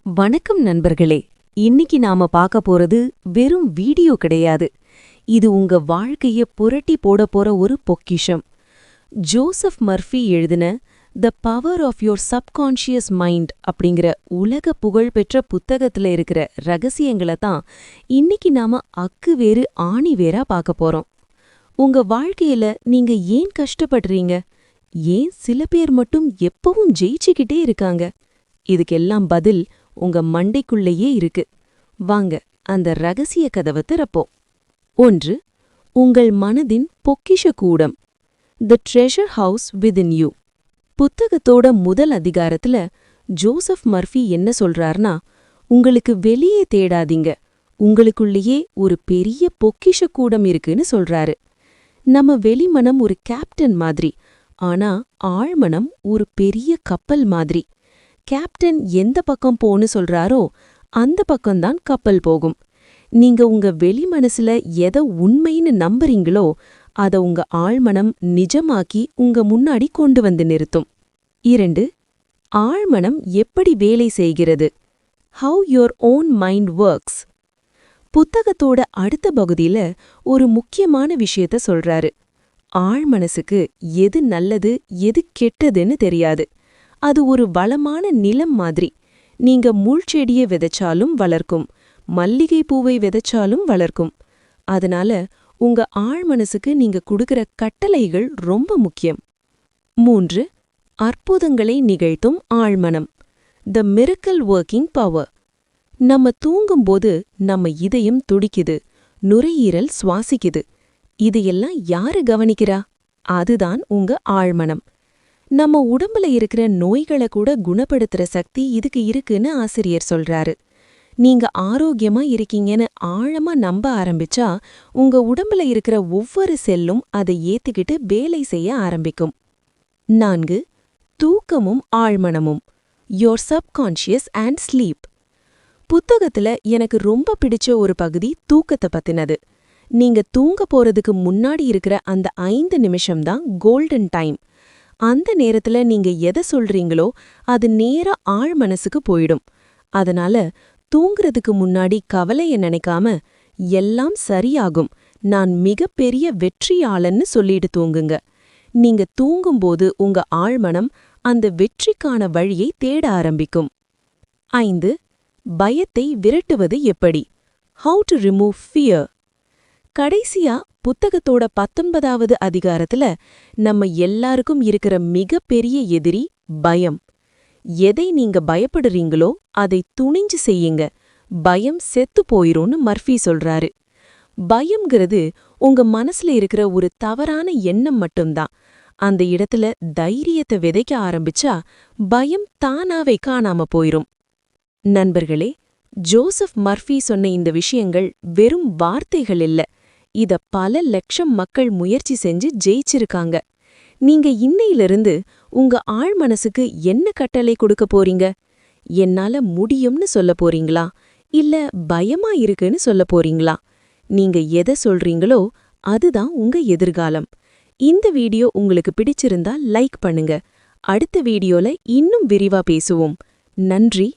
வணக்கம் நண்பர்களே. இன்னைக்கு நாம பார்க்க போறது வெறும் வீடியோ கிடையாது. இது உங்க வாழ்க்கைய புரட்டி போற ஒரு பொக்கிஷம். ஜோசப் மர்ஃபி எழுதின the power of your subconscious mind அப்படிங்கிற உலக புகழ்பெற்ற புத்தகத்துல இருக்கிற ரகசியங்களை தான் இன்னைக்கு நாம அக்கு வேறு ஆணி வேறா பார்க்க போறோம். உங்க வாழ்க்கையில நீங்க ஏன் கஷ்டப்படுறீங்க? ஏன் சில பேர் மட்டும் எப்பவும் ஜெயிச்சுக்கிட்டே இருக்காங்க? இதுக்கெல்லாம் பதில் உங்க மண்டைக்குள்ளேயே இருக்கு. வாங்க அந்த ரகசிய கதவை திறப்போம். 1. உங்கள் மனதின் பொக்கிஷ கூடம். தி ட்ரெஷர் ஹவுஸ் விதின் யூ. புத்தகத்தோட முதல் அதிகாரத்துல ஜோசப் மர்ஃபி என்ன சொல்றார்னா, உங்களுக்கு வெளியே தேடாதீங்க, உங்களுக்குள்ளேயே ஒரு பெரிய பொக்கிஷ கூடம் இருக்குன்னு சொல்றாரு. நம்ம வெளிமனம் ஒரு கேப்டன் மாதிரி, ஆனா ஆழ்மனம் ஒரு பெரிய கப்பல் மாதிரி. கேப்டன் எந்த பக்கம் போன்னு சொல்றாரோ அந்த பக்கம்தான் கப்பல் போகும். நீங்க உங்க வெளி மனசுல எதை உண்மைன்னு நம்புறீங்களோ அத உங்க ஆழ்மனம் நிஜமாக்கி உங்க முன்னாடி கொண்டு வந்து நிறுத்தும். 2. ஆழ்மனம் எப்படி வேலை செய்கிறது? How your own mind works. புத்தகத்தோட அடுத்த பகுதியில ஒரு முக்கியமான விஷயத்த சொல்றாரு. ஆழ்மனசுக்கு எது நல்லது எது கெட்டதுன்னு தெரியாது. அது ஒரு வளமான நிலம் மாதிரி. நீங்க முள்செடியை விதைச்சாலும் வளர்க்கும், மல்லிகை பூவை விதைச்சாலும் வளர்க்கும். அதனால உங்க ஆழ்மனசுக்கு நீங்க கொடுக்கிற கட்டளைகள் ரொம்ப முக்கியம். 3. அற்புதங்களை நிகழ்த்தும் ஆழ்மனம். The miracle working power. நம்ம தூங்கும்போது நம்ம இதயம் துடிக்குது, நுரையீரல் சுவாசிக்குது. இதையெல்லாம் யாரு கவனிக்கிறா? அதுதான் உங்க ஆழ்மனம். நம்ம உடம்புல இருக்கிற நோய்களை கூட குணப்படுத்துற சக்தி இதுக்கு இருக்குன்னு ஆசிரியர் சொல்றாரு. நீங்க ஆரோக்கியமா இருக்கீங்கன்னு ஆழமா நம்ப ஆரம்பிச்சா உங்க உடம்புல இருக்கிற ஒவ்வொரு செல்லும் அதை ஏத்துக்கிட்டு வேலை செய்ய ஆரம்பிக்கும். 4. தூக்கமும் ஆழ்மனமும். Your subconscious and sleep. புத்தகத்துல எனக்கு ரொம்ப பிடிச்ச ஒரு பகுதி தூக்கத்தை பத்தினது. நீங்க தூங்க போறதுக்கு முன்னாடி இருக்கிற அந்த 5 நிமிஷம்தான் கோல்டன் டைம். அந்த நேரத்துல நீங்க எதை சொல்றீங்களோ அது நேரா ஆழ் மனசுக்கு போயிடும். அதனால தூங்குறதுக்கு முன்னாடி கவலைய நினைக்காம எல்லாம் சரியாகும், நான் மிகப்பெரிய வெற்றியாளன்னு சொல்லிட்டு தூங்குங்க. நீங்க தூங்கும்போது உங்க ஆழ்மனம் அந்த வெற்றிக்கான வழியை தேட ஆரம்பிக்கும். 5. பயத்தை விரட்டுவது எப்படி? How to remove fear. கடைசியா புத்தகத்தோட 19வது அதிகாரத்துல நம்ம எல்லாருக்கும் இருக்கிற மிகப்பெரிய எதிரி பயம். எதை நீங்க பயப்படுறீங்களோ அதை துணிஞ்சு செய்யுங்க, பயம் செத்து போயிரும்னு மர்ஃபி சொல்றாரு. பயம்ங்கிறது உங்க மனசுல இருக்கிற ஒரு தவறான எண்ணம் மட்டும்தான். அந்த இடத்துல தைரியத்தை விதைக்க ஆரம்பிச்சா பயம் தானாவே காணாம போயிரும். நண்பர்களே, ஜோசப் மர்ஃபி சொன்ன இந்த விஷயங்கள் வெறும் வார்த்தைகள் இல்ல. இத பல லட்சம் மக்கள் முயற்சி செஞ்சு ஜெயிச்சிருக்காங்க. நீங்க இன்னையிலிருந்து உங்க ஆழ்மனசுக்கு என்ன கட்டளை கொடுக்க போறீங்க? என்னால முடியும்னு சொல்ல போறீங்களா? இல்ல பயமா இருக்குன்னு சொல்ல போறீங்களா? நீங்க எதை சொல்றீங்களோ அதுதான் உங்க எதிர்காலம். இந்த வீடியோ உங்களுக்கு பிடிச்சிருந்தா லைக் பண்ணுங்க. அடுத்த வீடியோல இன்னும் விரிவா பேசுவோம். நன்றி.